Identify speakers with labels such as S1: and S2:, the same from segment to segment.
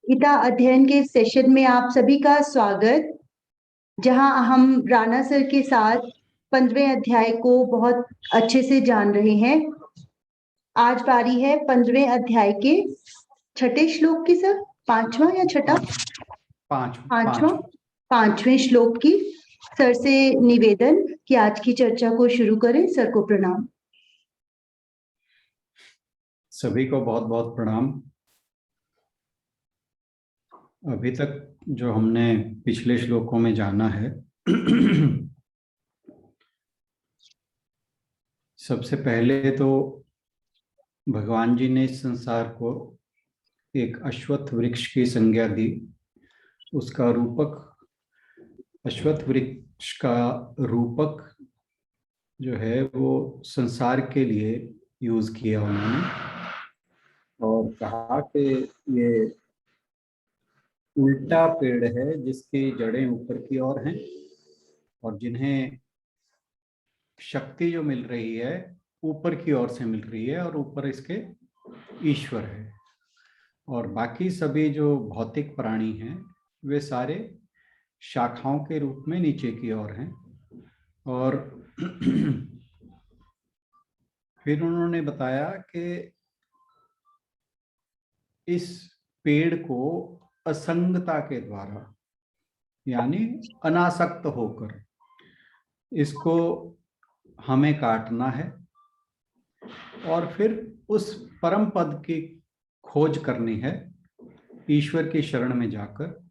S1: गीता अध्ययन के सेशन में आप सभी का स्वागत। जहां हम राणा सर के साथ 15वें अध्याय को बहुत अच्छे से जान रहे हैं। आज बारी है 15वें अध्याय के छठे श्लोक की। सर, पांचवा या छठा? पांचवा। पांचवें श्लोक की। सर से निवेदन कि आज की चर्चा को शुरू करें। सर को प्रणाम।
S2: सभी को बहुत बहुत प्रणाम। अभी तक जो हमने पिछले श्लोकों में जाना है, सबसे पहले तो भगवान जी ने इस संसार को एक अश्वत्थ वृक्ष की संज्ञा दी। उसका रूपक, अश्वत्थ वृक्ष का रूपक जो है वो संसार के लिए यूज किया उन्होंने, और कहा कि ये उल्टा पेड़ है जिसकी जड़ें ऊपर की ओर हैं और जिन्हें शक्ति जो मिल रही है ऊपर की ओर से मिल रही है और ऊपर इसके ईश्वर है, और बाकी सभी जो भौतिक प्राणी हैं वे सारे शाखाओं के रूप में नीचे की ओर हैं। और फिर उन्होंने बताया कि इस पेड़ को असंगता के द्वारा, यानी अनासक्त होकर इसको हमें काटना है और फिर उस परम पद की खोज करनी है ईश्वर की शरण में जाकर,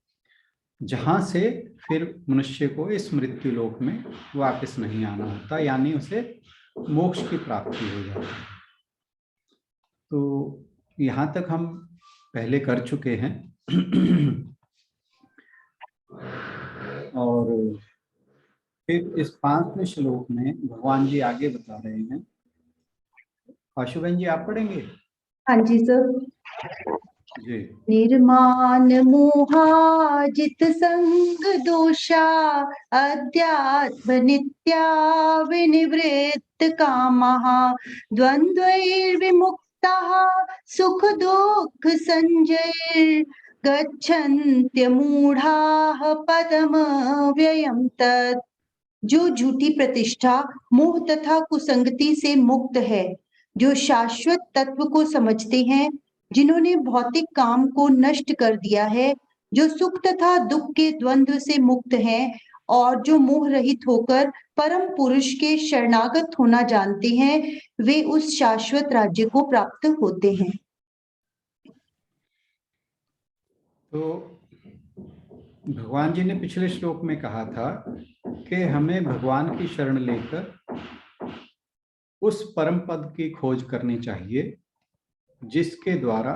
S2: जहां से फिर मनुष्य को इस मृत्यु लोक में वापस नहीं आना होता, यानी उसे मोक्ष की प्राप्ति हो जाती है। तो यहाँ तक हम पहले कर चुके हैं। और फिर इस 5वें श्लोक में भगवान जी आगे बता रहे हैं। आशुबेन जी, आप पढ़ेंगे?
S1: हाँ जी सर
S2: जी।
S1: निर्माण मोहाजित संग दोषा अध्यात्म नित्या विनिवृत्त कामः द्वंद्वैर्विमुक्तः सुख दुःख संजय गच्छन्त्यमूढ़ाः पदमव्ययम् तत्। जो झूठी प्रतिष्ठा, मोह तथा कुसंगति से मुक्त है, जो शाश्वत तत्व को समझते हैं, जिन्होंने भौतिक काम को नष्ट कर दिया है, जो सुख तथा दुख के द्वंद्व से मुक्त हैं और जो मोह रहित होकर परम पुरुष के शरणागत होना जानते हैं, वे उस शाश्वत राज्य को प्राप्त होते हैं।
S2: तो भगवान जी ने पिछले श्लोक में कहा था कि हमें भगवान की शरण लेकर उस परम पद की खोज करनी चाहिए जिसके द्वारा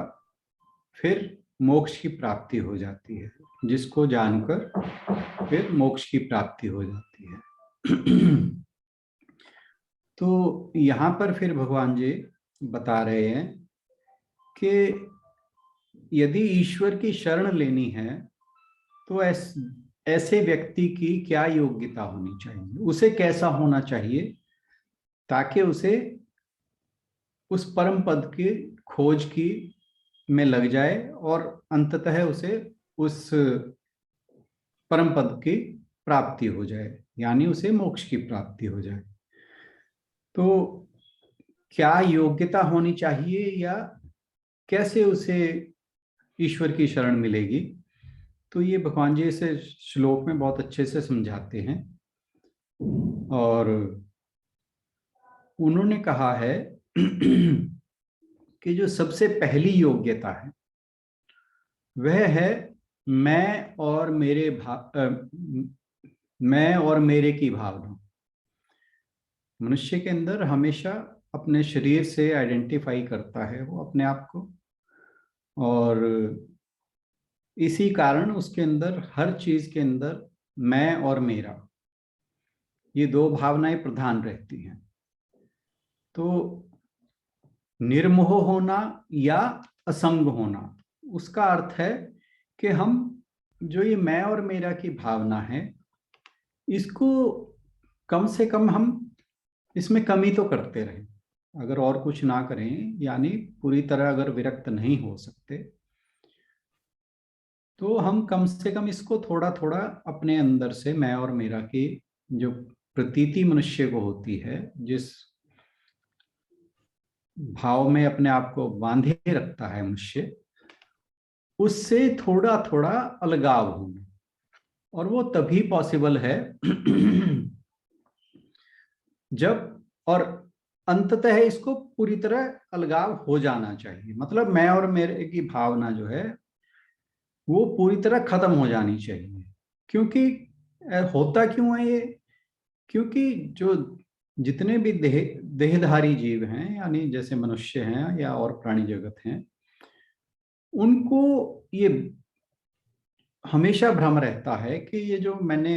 S2: फिर मोक्ष की प्राप्ति हो जाती है, जिसको जानकर फिर मोक्ष की प्राप्ति हो जाती है। तो यहाँ पर फिर भगवान जी बता रहे हैं कि यदि ईश्वर की शरण लेनी है तो ऐसे व्यक्ति की क्या योग्यता होनी चाहिए, उसे कैसा होना चाहिए ताकि उसे उस परम पद की खोज की में लग जाए और अंततः उसे उस परम पद की प्राप्ति हो जाए, यानी उसे मोक्ष की प्राप्ति हो जाए। तो क्या योग्यता होनी चाहिए या कैसे उसे ईश्वर की शरण मिलेगी, तो ये भगवान जी इसे श्लोक में बहुत अच्छे से समझाते हैं। और उन्होंने कहा है कि जो सबसे पहली योग्यता है वह है मैं और मेरे की भावना। मनुष्य के अंदर हमेशा अपने शरीर से आइडेंटिफाई करता है वो अपने आप को, और इसी कारण उसके अंदर हर चीज के अंदर मैं और मेरा, ये दो भावनाएं प्रधान रहती हैं। तो निर्मोह होना या असंग होना, उसका अर्थ है कि हम जो ये मैं और मेरा की भावना है इसको कम से कम हम इसमें कमी तो करते रहें, अगर और कुछ ना करें, यानी पूरी तरह अगर विरक्त नहीं हो सकते तो हम कम से कम इसको थोड़ा थोड़ा अपने अंदर से, मैं और मेरा की जो प्रतीति मनुष्य को होती है, जिस भाव में अपने आप को बांधे रखता है मनुष्य, उससे थोड़ा थोड़ा अलगाव होना। और वो तभी पॉसिबल है जब, और अंततः इसको पूरी तरह अलगाव हो जाना चाहिए, मतलब मैं और मेरे की भावना जो है वो पूरी तरह खत्म हो जानी चाहिए। क्योंकि होता क्यों है ये? क्योंकि जो जितने भी देहधारी जीव हैं, यानी जैसे मनुष्य हैं या और प्राणी जगत हैं, उनको ये हमेशा भ्रम रहता है कि ये जो मैंने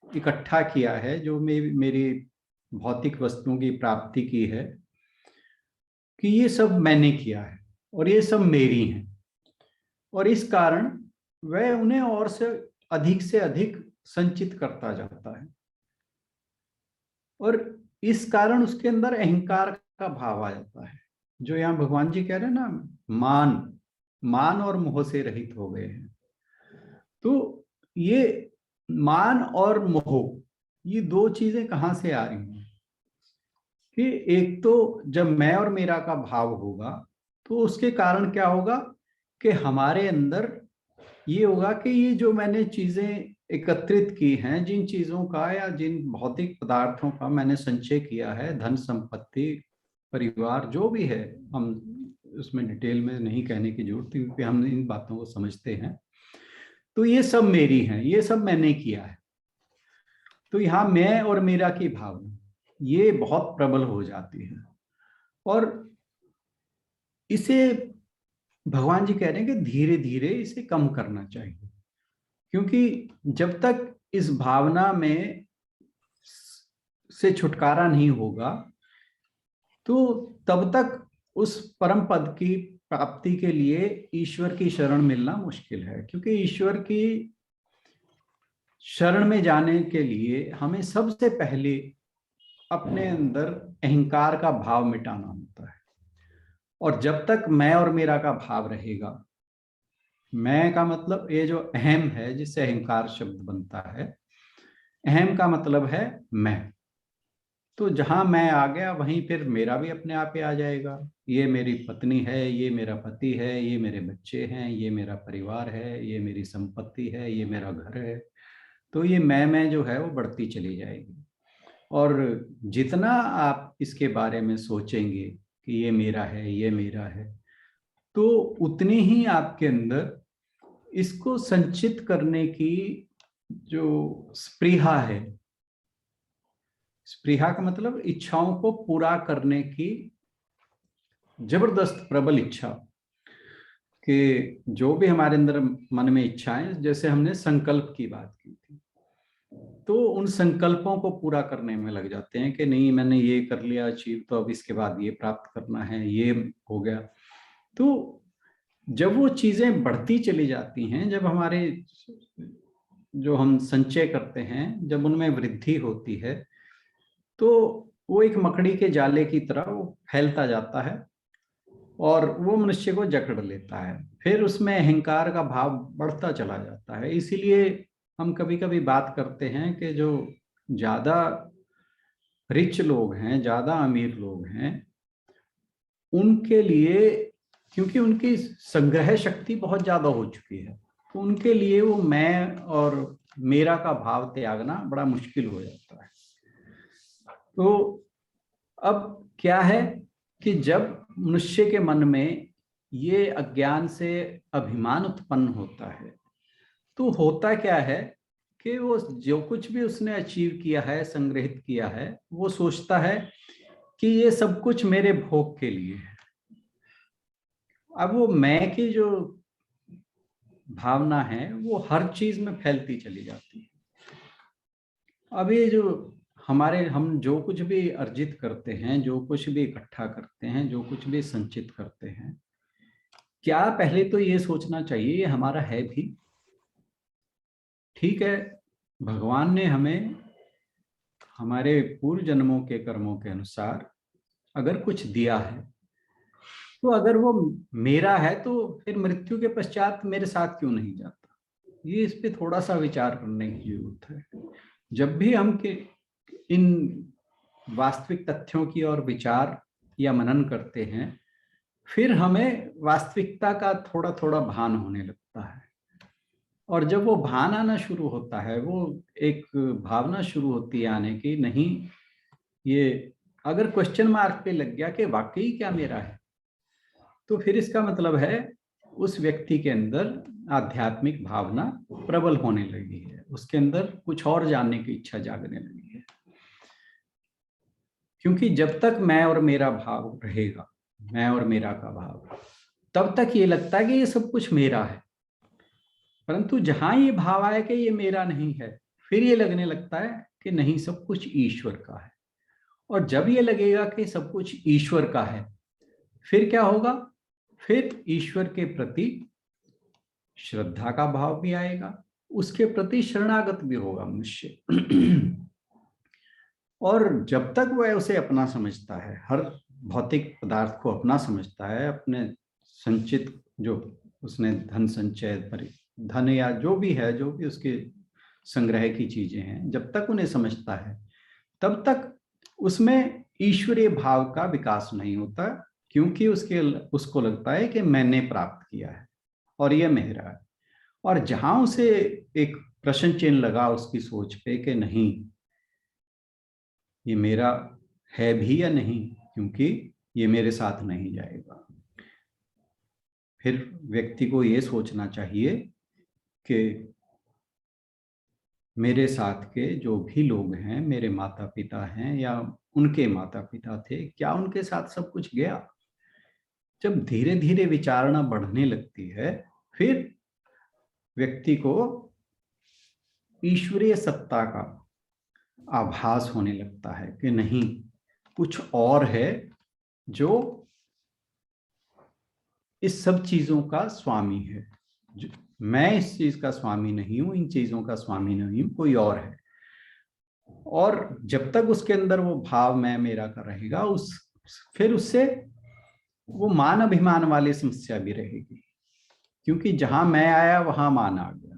S2: इकट्ठा किया है, जो मेरी भौतिक वस्तुओं की प्राप्ति की है, कि ये सब मैंने किया है और ये सब मेरी हैं, और इस कारण वह उन्हें और से अधिक संचित करता जाता है। और इस कारण उसके अंदर अहंकार का भाव आ जाता है, जो यहाँ भगवान जी कह रहे हैं ना, मान और मोह से रहित हो गए हैं। तो ये मान और मोह, ये दो चीजें कहाँ से आ रही हैं? कि एक तो जब मैं और मेरा का भाव होगा, तो उसके कारण क्या होगा कि हमारे अंदर ये होगा कि ये जो मैंने चीजें एकत्रित की हैं, जिन चीजों का या जिन भौतिक पदार्थों का मैंने संचय किया है, धन संपत्ति, परिवार, जो भी है, हम उसमें डिटेल में नहीं कहने की जरूरत, क्योंकि हम इन बातों को समझते हैं। तो ये सब मेरी हैं, ये सब मैंने किया है। तो यहाँ मैं और मेरा की भावना ये बहुत प्रबल हो जाती है, और इसे भगवान जी कह रहे हैं कि धीरे धीरे इसे कम करना चाहिए। क्योंकि जब तक इस भावना में से छुटकारा नहीं होगा, तो तब तक उस परम पद की प्राप्ति के लिए ईश्वर की शरण मिलना मुश्किल है। क्योंकि ईश्वर की शरण में जाने के लिए हमें सबसे पहले अपने अंदर अहंकार का भाव मिटाना होता है। और जब तक मैं और मेरा का भाव रहेगा, मैं का मतलब ये जो अहम है, जिससे अहंकार शब्द बनता है, अहम का मतलब है मैं। तो जहां मैं आ गया, वहीं फिर मेरा भी अपने आप ही आ जाएगा। ये मेरी पत्नी है, ये मेरा पति है, ये मेरे बच्चे हैं, ये मेरा परिवार है, ये मेरी संपत्ति है, ये मेरा घर है। तो ये मैं जो है वो बढ़ती चली जाएगी। और जितना आप इसके बारे में सोचेंगे कि ये मेरा है, ये मेरा है, तो उतनी ही आपके अंदर इसको संचित करने की जो स्पृहा है, स्पृहा का मतलब इच्छाओं को पूरा करने की जबरदस्त प्रबल इच्छा, कि जो भी हमारे अंदर मन में इच्छाएं, जैसे हमने संकल्प की बात की थी, तो उन संकल्पों को पूरा करने में लग जाते हैं कि नहीं, मैंने ये कर लिया अचीव, तो अब इसके बाद ये प्राप्त करना है, ये हो गया। तो जब वो चीजें बढ़ती चली जाती हैं, जब हमारे जो हम संचय करते हैं, जब उनमें वृद्धि होती है, तो वो एक मकड़ी के जाले की तरह वो फैलता जाता है और वो मनुष्य को जकड़ लेता है। फिर उसमें अहंकार का भाव बढ़ता चला जाता है। इसीलिए हम कभी कभी बात करते हैं कि जो ज्यादा रिच लोग हैं, ज्यादा अमीर लोग हैं, उनके लिए, क्योंकि उनकी संग्रह शक्ति बहुत ज्यादा हो चुकी है, तो उनके लिए वो मैं और मेरा का भाव त्यागना बड़ा मुश्किल हो जाता है। तो अब क्या है कि जब मनुष्य के मन में ये अज्ञान से अभिमान उत्पन्न होता है, तो होता क्या है कि वो जो कुछ भी उसने अचीव किया है, संग्रहित किया है, वो सोचता है कि ये सब कुछ मेरे भोग के लिए है। अब वो मैं की जो भावना है वो हर चीज में फैलती चली जाती है। अब ये जो हम जो कुछ भी अर्जित करते हैं, जो कुछ भी इकट्ठा करते हैं, जो कुछ भी संचित करते हैं, क्या पहले तो ये सोचना चाहिए ये हमारा है भी? ठीक है, भगवान ने हमें हमारे पूर्व जन्मों के कर्मों के अनुसार अगर कुछ दिया है, तो अगर वो मेरा है तो फिर मृत्यु के पश्चात मेरे साथ क्यों नहीं जाता? ये इस पे थोड़ा सा विचार करने की जरूरत है। जब भी हम इन वास्तविक तथ्यों की और विचार या मनन करते हैं, फिर हमें वास्तविकता का थोड़ा थोड़ा भान होने लगता है। और जब वो भान आना शुरू होता है, वो एक भावना शुरू होती है आने की, नहीं ये अगर क्वेश्चन मार्क पे लग गया कि वाकई क्या मेरा है, तो फिर इसका मतलब है उस व्यक्ति के अंदर आध्यात्मिक भावना प्रबल होने लगी है, उसके अंदर कुछ और जानने की इच्छा जागने लगी है। क्योंकि जब तक मैं और मेरा भाव रहेगा, मैं और मेरा का भाव, तब तक ये लगता है कि ये सब कुछ मेरा है। परंतु जहां ये भाव आए कि ये मेरा नहीं है, फिर ये लगने लगता है कि नहीं, सब कुछ ईश्वर का है। और जब ये लगेगा कि सब कुछ ईश्वर का है, फिर क्या होगा? फिर ईश्वर के प्रति श्रद्धा का भाव भी आएगा, उसके प्रति शरणागत भी होगा मनुष्य। और जब तक वह उसे अपना समझता है, हर भौतिक पदार्थ को अपना समझता है, अपने संचित जो उसने धन संचय, धन या जो भी है, जो भी उसके संग्रह की चीजें हैं, जब तक उन्हें समझता है, तब तक उसमें ईश्वरीय भाव का विकास नहीं होता, क्योंकि उसको लगता है कि मैंने प्राप्त किया है और यह मेरा है। और जहां उसे एक प्रश्न चिन्ह लगा उसकी सोच पे कि नहीं, ये मेरा है भी या नहीं, क्योंकि ये मेरे साथ नहीं जाएगा, फिर व्यक्ति को ये सोचना चाहिए कि मेरे साथ के जो भी लोग हैं, मेरे माता पिता हैं या उनके माता पिता थे, क्या उनके साथ सब कुछ गया? जब धीरे धीरे विचारणा बढ़ने लगती है, फिर व्यक्ति को ईश्वरीय सत्ता का आभास होने लगता है कि नहीं, कुछ और है जो इस सब चीजों का स्वामी है। मैं इस चीज का स्वामी नहीं हूं, इन चीजों का स्वामी नहीं हूं, कोई और है। और जब तक उसके अंदर वो भाव मैं मेरा का रहेगा, फिर उससे वो मान अभिमान वाली समस्या भी रहेगी, क्योंकि जहां मैं आया वहां मान आ गया।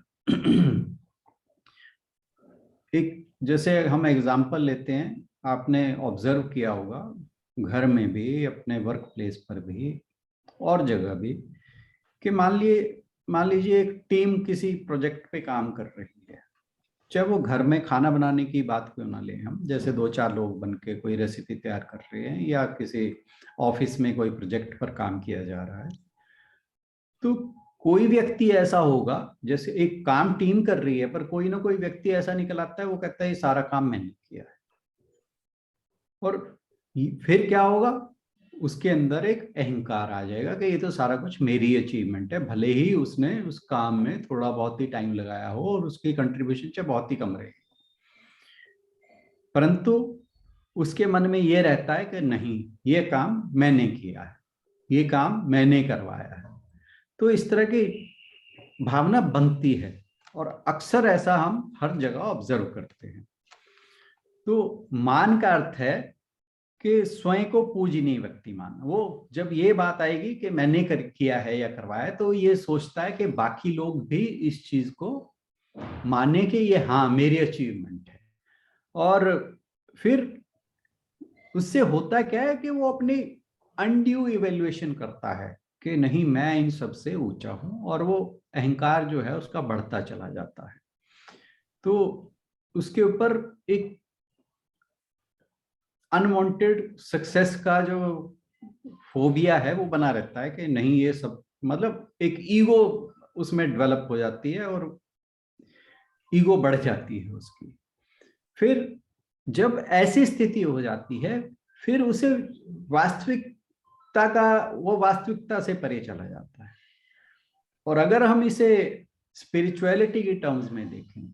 S2: एक जैसे हम एग्जाम्पल लेते हैं, आपने ऑब्जर्व किया होगा घर में भी, अपने वर्क प्लेस पर भी और जगह भी, कि मान लीजिए एक टीम किसी प्रोजेक्ट पे काम कर रही है, चाहे वो घर में खाना बनाने की बात क्यों ना लें हम, जैसे 2-4 लोग बन के कोई रेसिपी तैयार कर रहे हैं, या किसी ऑफिस में कोई प्रोजेक्ट पर काम किया जा रहा है, तो कोई व्यक्ति ऐसा होगा, जैसे एक काम टीम कर रही है, पर कोई ना कोई व्यक्ति ऐसा निकल आता है, वो कहता है ये सारा काम मैंने किया है। और फिर क्या होगा? उसके अंदर एक अहंकार आ जाएगा कि ये तो सारा कुछ मेरी अचीवमेंट है, भले ही उसने उस काम में थोड़ा बहुत ही टाइम लगाया हो और उसकी कंट्रीब्यूशन चाहे बहुत ही कम रहेगी, परंतु उसके मन में ये रहता है कि नहीं, ये काम मैंने किया है, ये काम मैंने करवाया है। तो इस तरह की भावना बनती है, और अक्सर ऐसा हम हर जगह ऑब्जर्व करते हैं। तो मान का अर्थ है कि स्वयं को पूजनीय व्यक्ति मानना। वो जब ये बात आएगी कि मैंने किया है या करवाया है, तो ये सोचता है कि बाकी लोग भी इस चीज को माने कि ये हाँ मेरी अचीवमेंट है। और फिर उससे होता क्या है कि वो अपनी अनड्यू इवेल्युएशन करता है कि नहीं, मैं इन सबसे ऊंचा हूं, और वो अहंकार जो है उसका बढ़ता चला जाता है। तो उसके ऊपर एक अनवांटेड सक्सेस का जो फोबिया है वो बना रहता है कि नहीं, ये सब मतलब एक ईगो उसमें डेवलप हो जाती है, और ईगो बढ़ जाती है उसकी। फिर जब ऐसी स्थिति हो जाती है, फिर उसे वो वास्तविकता से परे चला जाता है। और अगर हम इसे स्पिरिचुअलिटी के टर्म्स में देखें,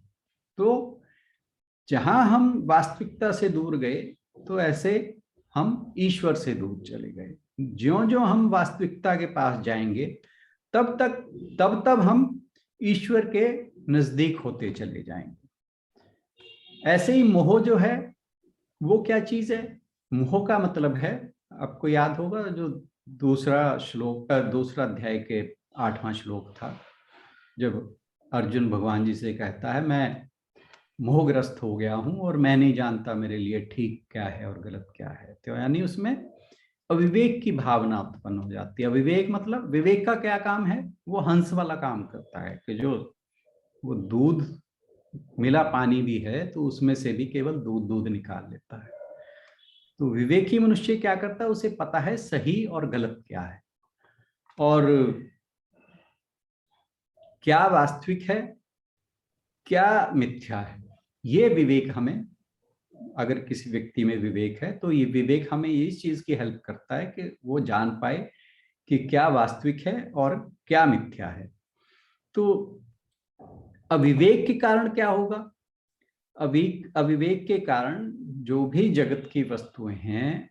S2: तो जहां हम वास्तविकता से दूर गए, तो ऐसे हम ईश्वर से दूर चले गए। ज्यों ज्यों हम वास्तविकता के पास जाएंगे, तब हम ईश्वर के नजदीक होते चले जाएंगे। ऐसे ही मोह जो है वो क्या चीज है? मोह का मतलब है, आपको याद होगा, जो दूसरा अध्याय के 8वां श्लोक था, जब अर्जुन भगवान जी से कहता है मैं मोहग्रस्त हो गया हूं और मैं नहीं जानता मेरे लिए ठीक क्या है और गलत क्या है। तो यानी उसमें अविवेक की भावना उत्पन्न हो जाती है। अविवेक मतलब विवेक का क्या काम है, वो हंस वाला काम करता है कि जो वो दूध मिला पानी भी है तो उसमें से भी केवल दूध निकाल लेता है। तो विवेकी मनुष्य क्या करता है, उसे पता है सही और गलत क्या है और क्या वास्तविक है क्या मिथ्या है। ये विवेक हमें, अगर किसी व्यक्ति में विवेक है तो ये विवेक हमें इस चीज की हेल्प करता है कि वो जान पाए कि क्या वास्तविक है और क्या मिथ्या है। तो अविवेक के कारण क्या होगा, अविवेक के कारण जो भी जगत की वस्तुएं हैं,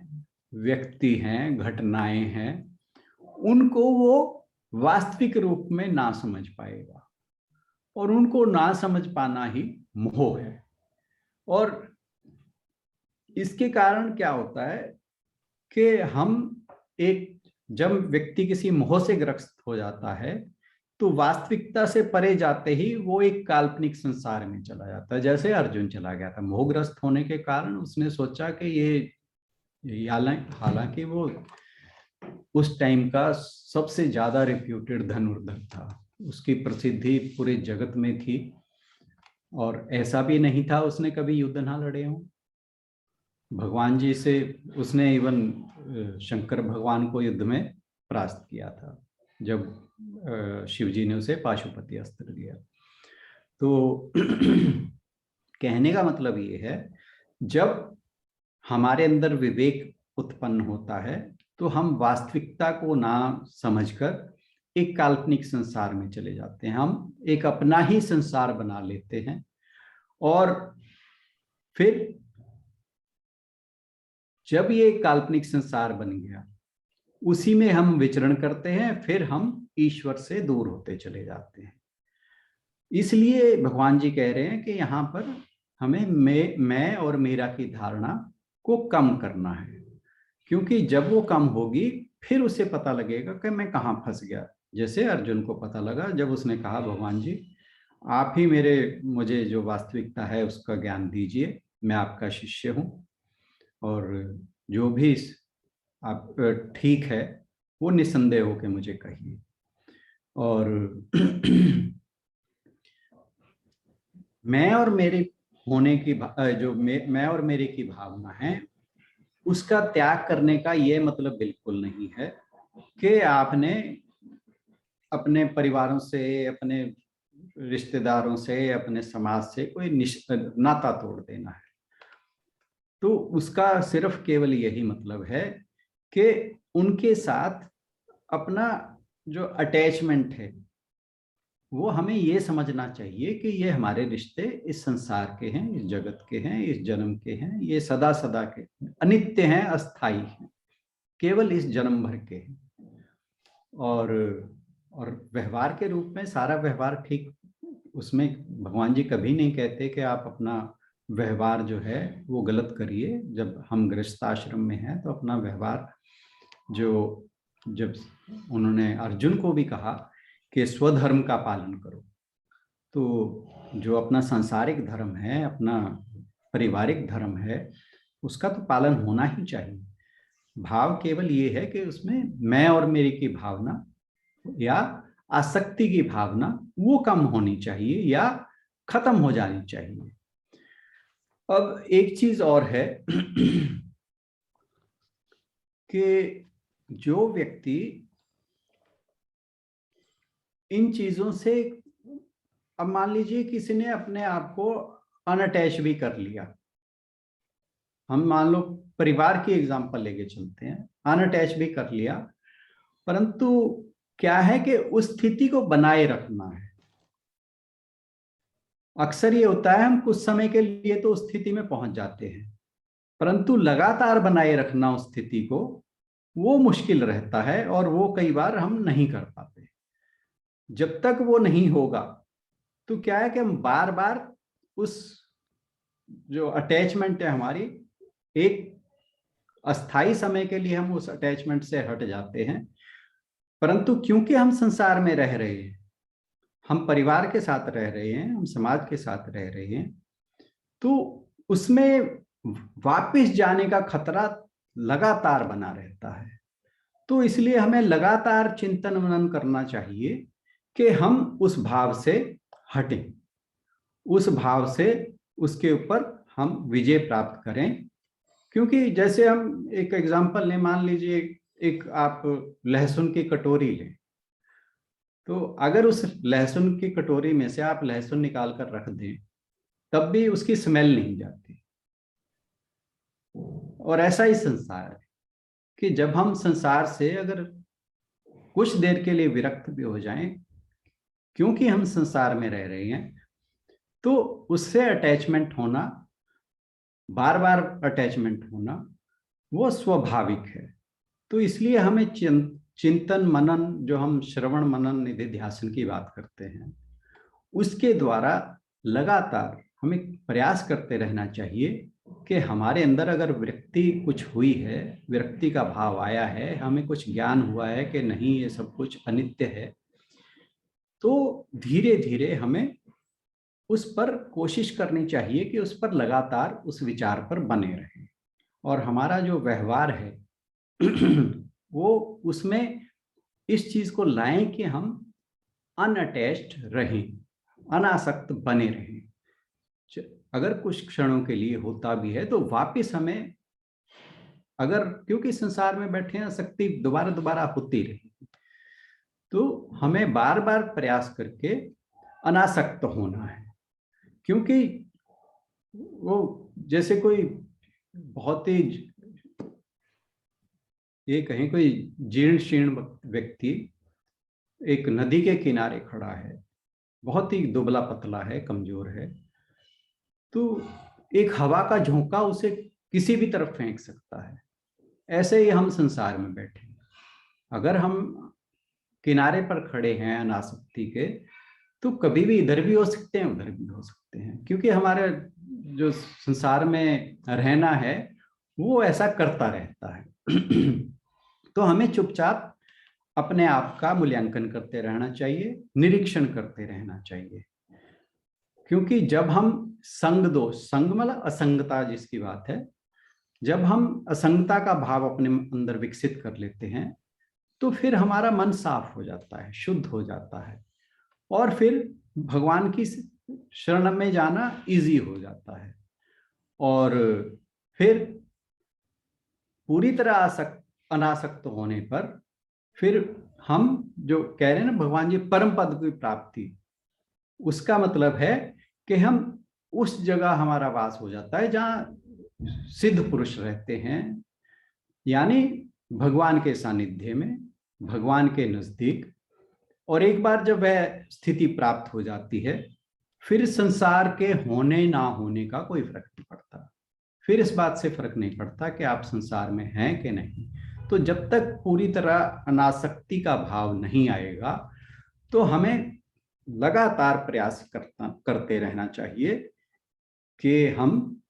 S2: व्यक्ति हैं, घटनाएं हैं, उनको वो वास्तविक रूप में ना समझ पाएगा और उनको ना समझ पाना ही मोह है। और इसके कारण क्या होता है कि हम जब व्यक्ति किसी मोह से ग्रस्त हो जाता है तो वास्तविकता से परे जाते ही वो एक काल्पनिक संसार में चला जाता है। जैसे अर्जुन चला गया था, मोहग्रस्त होने के कारण उसने सोचा कि ये हालांकि वो उस टाइम का सबसे ज्यादा रिप्यूटेड धनुर्धर था, उसकी प्रसिद्धि पूरे जगत में थी और ऐसा भी नहीं था उसने कभी युद्ध ना लड़े हों। भगवान जी से उसने इवन शंकर भगवान को युद्ध में परास्त किया था जब शिव जी ने उसे पाशुपति अस्त्र दिया। तो कहने का मतलब ये है, जब हमारे अंदर विवेक उत्पन्न होता है तो हम वास्तविकता को ना समझकर एक काल्पनिक संसार में चले जाते हैं, हम एक अपना ही संसार बना लेते हैं और फिर जब ये काल्पनिक संसार बन गया उसी में हम विचरण करते हैं, फिर हम ईश्वर से दूर होते चले जाते हैं। इसलिए भगवान जी कह रहे हैं कि यहाँ पर हमें मैं और मेरा की धारणा को कम करना है, क्योंकि जब वो कम होगी फिर उसे पता लगेगा कि मैं कहाँ फंस गया। जैसे अर्जुन को पता लगा जब उसने कहा भगवान जी आप ही मुझे जो वास्तविकता है उसका ज्ञान दीजिए, मैं आपका शिष्य हूँ और जो भी आप ठीक है वो निसंदेह होकर मुझे कहिए। और मैं और मेरे होने की मैं और मेरे की भावना है, उसका त्याग करने का ये मतलब बिल्कुल नहीं है कि आपने अपने परिवारों से, अपने रिश्तेदारों से, अपने समाज से कोई नाता तोड़ देना है। तो उसका सिर्फ केवल यही मतलब है कि उनके साथ अपना जो अटैचमेंट है वो हमें ये समझना चाहिए कि ये हमारे रिश्ते इस संसार के हैं, इस जगत के हैं, इस जन्म के हैं, ये सदा सदा के अनित्य हैं, अस्थाई हैं, केवल इस जन्म भर के हैं। और व्यवहार के रूप में सारा व्यवहार ठीक, उसमें भगवान जी कभी नहीं कहते कि आप अपना व्यवहार जो है वो गलत करिए। जब हम गृहस्थ आश्रम में हैं तो अपना व्यवहार जब उन्होंने अर्जुन को भी कहा कि स्वधर्म का पालन करो, तो जो अपना सांसारिक धर्म है, अपना पारिवारिक धर्म है, उसका तो पालन होना ही चाहिए। भाव केवल ये है कि उसमें मैं और मेरी की भावना या आसक्ति की भावना वो कम होनी चाहिए या खत्म हो जानी चाहिए। अब एक चीज और है कि जो व्यक्ति इन चीजों से, अब मान लीजिए किसी ने अपने आप को अनअटैच भी कर लिया, हम मान लो परिवार की एग्जांपल लेके चलते हैं, अनअटैच भी कर लिया, परंतु क्या है कि उस स्थिति को बनाए रखना है। अक्सर ये होता है हम कुछ समय के लिए तो उस स्थिति में पहुंच जाते हैं, परंतु लगातार बनाए रखना उस स्थिति को वो मुश्किल रहता है और वो कई बार हम नहीं कर पाते। जब तक वो नहीं होगा तो क्या है कि हम बार बार उस जो अटैचमेंट है हमारी एक अस्थाई समय के लिए हम उस अटैचमेंट से हट जाते हैं, परंतु क्योंकि हम संसार में रह रहे हैं, हम परिवार के साथ रह रहे हैं, हम समाज के साथ रह रहे हैं, तो उसमें वापस जाने का खतरा लगातार बना रहता है। तो इसलिए हमें लगातार चिंतन मनन करना चाहिए कि हम उस भाव से हटें, उस भाव से उसके ऊपर हम विजय प्राप्त करें। क्योंकि जैसे हम एक एग्जांपल लें, मान लीजिए एक आप लहसुन की कटोरी लें, तो अगर उस लहसुन की कटोरी में से आप लहसुन निकाल कर रख दें, तब भी उसकी स्मेल नहीं जाती। और ऐसा ही संसार है कि जब हम संसार से अगर कुछ देर के लिए विरक्त भी हो जाएं, क्योंकि हम संसार में रह रहे हैं, तो उससे अटैचमेंट होना, बार बार अटैचमेंट होना, वो स्वाभाविक है। तो इसलिए हमें चिंतन मनन, जो हम श्रवण मनन निधि ध्यान की बात करते हैं, उसके द्वारा लगातार हमें प्रयास करते रहना चाहिए कि हमारे अंदर अगर विरक्ति कुछ हुई है, विरक्ति का भाव आया है, हमें कुछ ज्ञान हुआ है कि नहीं ये सब कुछ अनित्य है, तो धीरे धीरे हमें उस पर कोशिश करनी चाहिए कि उस पर लगातार उस विचार पर बने रहें, और हमारा जो व्यवहार है वो उसमें इस चीज को लाएं कि हम अनअटैच्ड रहें, अनासक्त बने रहें। अगर कुछ क्षणों के लिए होता भी है तो वापस हमें, अगर क्योंकि संसार में बैठे हैं, शक्ति दोबारा दोबारा होती रहेगी, तो हमें बार बार प्रयास करके अनासक्त होना है। क्योंकि वो जैसे कोई बहुत ही, ये कहें कोई जीर्ण शीर्ण व्यक्ति एक नदी के किनारे खड़ा है, बहुत ही दुबला पतला है, कमजोर है, तो एक हवा का झोंका उसे किसी भी तरफ फेंक सकता है। ऐसे ही हम संसार में बैठे, अगर हम किनारे पर खड़े हैं अनासक्ति के, तो कभी भी इधर भी हो सकते हैं, उधर भी हो सकते हैं, क्योंकि हमारे जो संसार में रहना है वो ऐसा करता रहता है। तो हमें चुपचाप अपने आप का मूल्यांकन करते रहना चाहिए, निरीक्षण करते रहना चाहिए। क्योंकि जब हम संग दोष, संग मतलब असंगता जिसकी बात है, जब हम असंगता का भाव अपने अंदर विकसित कर लेते हैं, तो फिर हमारा मन साफ हो जाता है, शुद्ध हो जाता है, और फिर भगवान की शरण में जाना इजी हो जाता है। और फिर पूरी तरह अनासक्त होने पर फिर हम जो कह रहे हैं ना भगवान जी, परम पद की प्राप्ति, उसका मतलब है कि हम उस जगह हमारा वास हो जाता है जहां सिद्ध पुरुष रहते हैं, यानी भगवान के सानिध्य में, भगवान के नजदीक। और एक बार जब वह स्थिति प्राप्त हो जाती है, फिर संसार के होने ना होने का कोई फर्क नहीं पड़ता, फिर इस बात से फर्क नहीं पड़ता कि आप संसार में हैं कि नहीं। तो जब तक पूरी तरह अनासक्ति का भाव नहीं आएगा, तो हमें लगातार प्रयास करते रहना चाहिए कि हम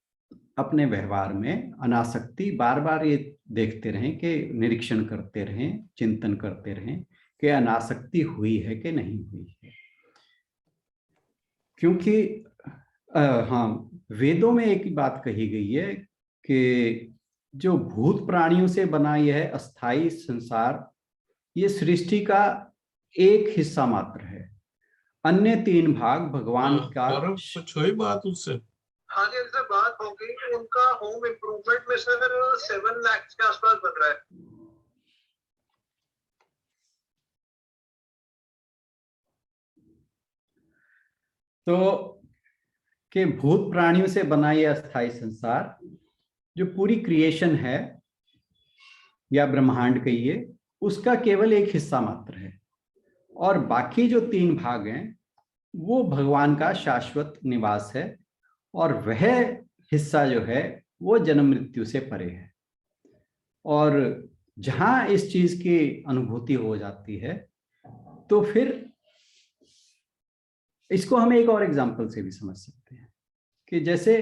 S2: अपने व्यवहार में अनासक्ति बार बार ये देखते रहें, कि निरीक्षण करते रहें, चिंतन करते रहें कि अनासक्ति हुई है कि नहीं हुई है। क्योंकि हाँ, वेदों में एक बात कही गई है कि जो भूत प्राणियों से बना यह अस्थाई संसार, ये सृष्टि का एक हिस्सा मात्र है, अन्य 3 भाग भगवान का।
S3: कुछ हुई बात उससे?
S4: हाँ जी, इनसे बात हो गई कि उनका होम इम्प्रूवमेंट में सर 7 लाख के आसपास बन रहा है।
S2: तो कि भूत प्राणियों से बना यह अस्थाई संसार, जो पूरी क्रिएशन है या ब्रह्मांड कहिए, उसका केवल एक हिस्सा मात्र है, और बाकी जो 3 भाग हैं वो भगवान का शाश्वत निवास है, और वह हिस्सा जो है वो जन्म मृत्यु से परे है। और जहां इस चीज की अनुभूति हो जाती है, तो फिर इसको हम एक और एग्जांपल से भी समझ सकते हैं कि जैसे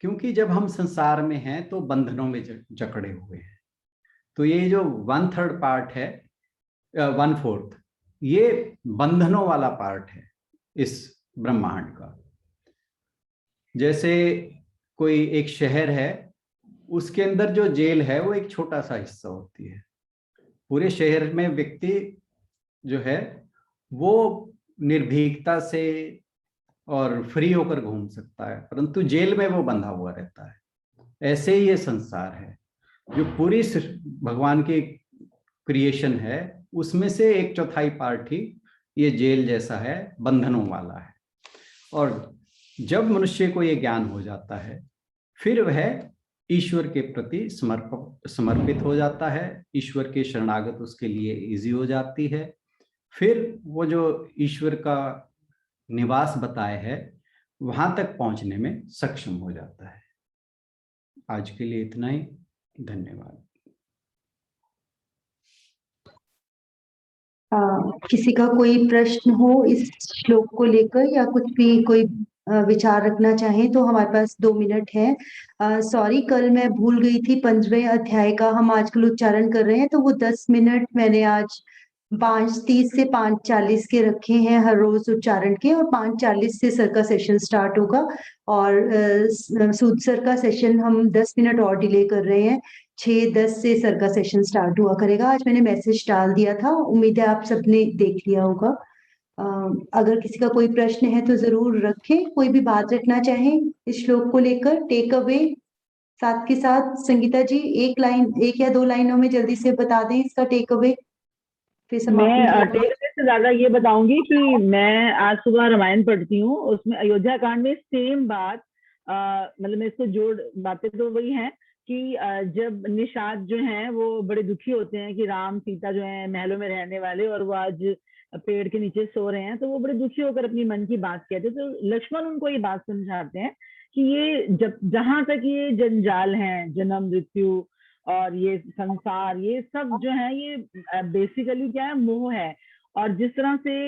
S2: क्योंकि जब हम संसार में हैं तो बंधनों में जकड़े हुए हैं। तो ये जो 1/3 पार्ट है, 1/4, ये बंधनों वाला पार्ट है इस ब्रह्मांड का। जैसे कोई एक शहर है, उसके अंदर जो जेल है वो एक छोटा सा हिस्सा होती है। पूरे शहर में व्यक्ति जो है वो निर्भीकता से और फ्री होकर घूम सकता है, परंतु जेल में वो बंधा हुआ रहता है। ऐसे ही ये संसार है, जो पूरी भगवान की क्रिएशन है, उसमें से 1/4 पार्ट ही ये जेल जैसा है, बंधनों वाला है। और जब मनुष्य को ये ज्ञान हो जाता है, फिर वह ईश्वर के प्रति समर्पित हो जाता है, ईश्वर के शरणागत उसके लिए इजी हो जाती है। फिर वो जो ईश्वर का निवास बताए है वहां तक पहुंचने में सक्षम हो जाता है। आज के लिए इतना ही, धन्यवाद।
S1: किसी का कोई प्रश्न हो इस श्लोक को लेकर या कुछ भी कोई विचार रखना चाहे तो हमारे पास 2 मिनट है। सॉरी, कल मैं भूल गई थी 15वें अध्याय का हम आजकल उच्चारण कर रहे हैं, तो वो 10 मिनट मैंने आज 5:30 से 5:40 के रखे हैं हर रोज उच्चारण के, और 5:40 से सर का सेशन स्टार्ट होगा। और सूद सर का सेशन हम 10 मिनट और डिले कर रहे हैं, 6:10 से सर का सेशन स्टार्ट हुआ करेगा। आज मैंने मैसेज डाल दिया था, उम्मीद है आप सबने देख लिया होगा। अगर किसी का कोई प्रश्न है तो जरूर रखें, कोई भी बात रखना चाहें इस श्लोक को लेकर, टेक अवे। साथ के साथ संगीता जी 1 या 2 लाइनों में जल्दी से बता दें इसका टेक अवे, फिर समापन
S5: मैं
S1: करेंगे।
S5: टेक अवे से ज्यादा ये बताऊंगी कि मैं आज सुबह रामायण पढ़ती हूँ, उसमें अयोध्या कांड में सेम बात, मतलब मैं इसको जोड़, बातें तो वही हैं कि जब निषाद जो हैं वो बड़े दुखी होते हैं कि राम सीता जो है महलों में रहने वाले और वो आज पेड़ के नीचे सो रहे हैं, तो वो बड़े दुखी होकर अपनी मन की बात कहते हैं। तो लक्ष्मण उनको ये बात समझाते हैं कि ये जब जहां तक ये जंजाल है, जन्म मृत्यु और ये संसार, ये सब जो है ये बेसिकली क्या है, मोह है। और जिस तरह से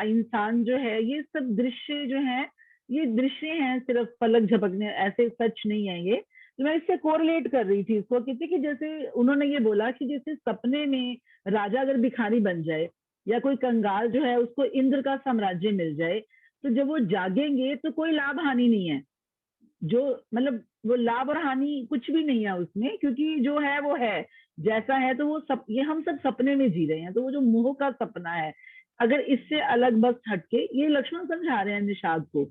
S5: इंसान जो है, ये सब दृश्य जो है ये दृश्य हैं, सिर्फ पलक झपकने, ऐसे सच नहीं है ये। तो मैं इससे कोरिलेट कर रही थी इसको, कहते कि जैसे उन्होंने ये बोला कि जैसे सपने में राजा अगर भिखारी बन जाए या कोई कंगाल जो है उसको इंद्र का साम्राज्य मिल जाए, तो जब वो जागेंगे तो कोई लाभ हानि नहीं है, जो मतलब वो लाभ और हानि कुछ भी नहीं है उसमें, क्योंकि जो है वो है जैसा है। तो वो ये हम सब सपने में जी रहे हैं, तो वो जो मोह का सपना है, अगर इससे अलग बस हटके, ये लक्ष्मण समझा रहे हैं निषाद को,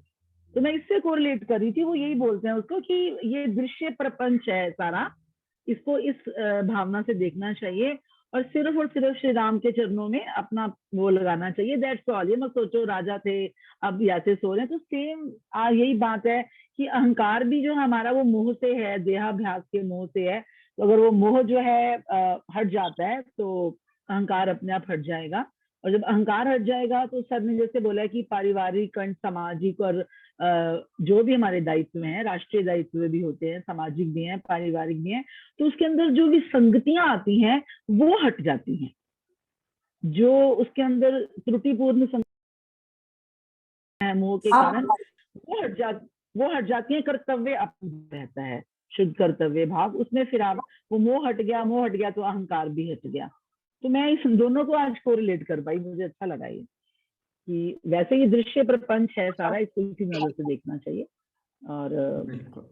S5: तो मैं इससे कोरिलेट कर रही थी। वो यही बोलते हैं उसको कि ये दृश्य प्रपंच है सारा, इसको इस भावना से देखना चाहिए और सिर्फ श्री राम के चरणों में अपना वो लगाना चाहिए, दैट्स ऑल। ये मत सोचो राजा थे अब ऐसे सो रहे हैं। तो सेम यही बात है कि अहंकार भी जो हमारा वो मोह से है, देहाभ्यास के मोह से है। तो अगर वो मोह जो है हट जाता है तो अहंकार अपने आप हट जाएगा। और जब अहंकार हट जाएगा तो सर ने जैसे बोला कि पारिवारिक और सामाजिक और जो भी हमारे दायित्व हैं, राष्ट्रीय दायित्व भी होते हैं, सामाजिक भी हैं, पारिवारिक भी हैं, तो उसके अंदर जो भी संगतियां आती हैं वो हट जाती हैं। जो उसके अंदर त्रुटिपूर्ण है मोह के कारण, वो हट जाती है। कर्तव्य अपना रहता है, शुद्ध कर्तव्य भाव, उसमें फिर आप वो मोह हट गया तो अहंकार भी हट गया। तो मैं इस दोनों को आज कोरिलेट कर पाई, मुझे अच्छा लगा ये कि वैसे ही दृश्य प्रपंच है सारा, इसको इसी नजर से देखना चाहिए। और
S2: बिल्कुल,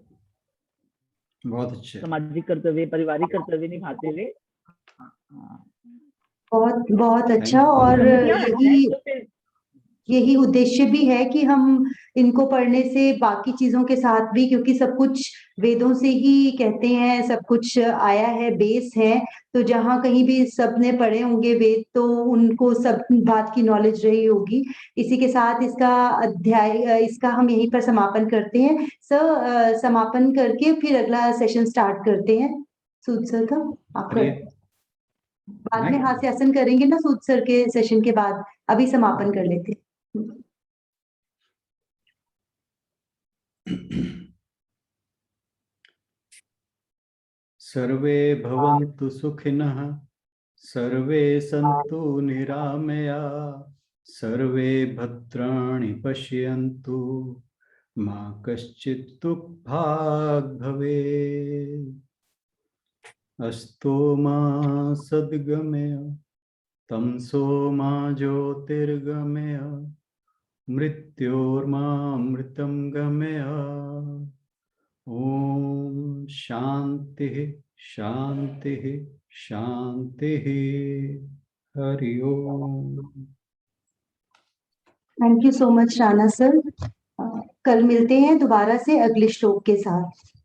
S2: बहुत अच्छे,
S5: सामाजिक कर्तव्य, पारिवारिक कर्तव्य निभाते हुए
S1: बहुत बहुत अच्छा।
S2: Thank you.
S1: और
S5: संगतियां हट जाए तो फिर
S1: यही उद्देश्य भी है कि हम इनको पढ़ने से बाकी चीजों के साथ भी, क्योंकि सब कुछ वेदों से ही कहते हैं, सब कुछ आया है, बेस है। तो जहाँ कहीं भी सबने पढ़े होंगे वेद तो उनको सब बात की नॉलेज रही होगी। इसी के साथ इसका अध्याय, इसका हम यहीं पर समापन करते हैं। सर समापन करके फिर अगला सेशन स्टार्ट करते हैं सूद सर का। आपका बाद में हास्यासन करेंगे ना सूद सर के सेशन के बाद, अभी समापन कर लेते हैं।
S2: सर्वे भवन्तु सुखिनः, सर्वे सन्तु निरामया, सर्वे भद्राणि पश्यन्तु मा कश्चित् दुःखभाग् भवेत्। अस्तो मा सद्गमय तमसो मा ज्योतिर्गमय मृत्योर्मामृतं गमय। ओम शांति शांति शांति। हरि ओम।
S1: Thank you so much Rana sir. कल मिलते हैं दोबारा से अगले श्लोक के साथ।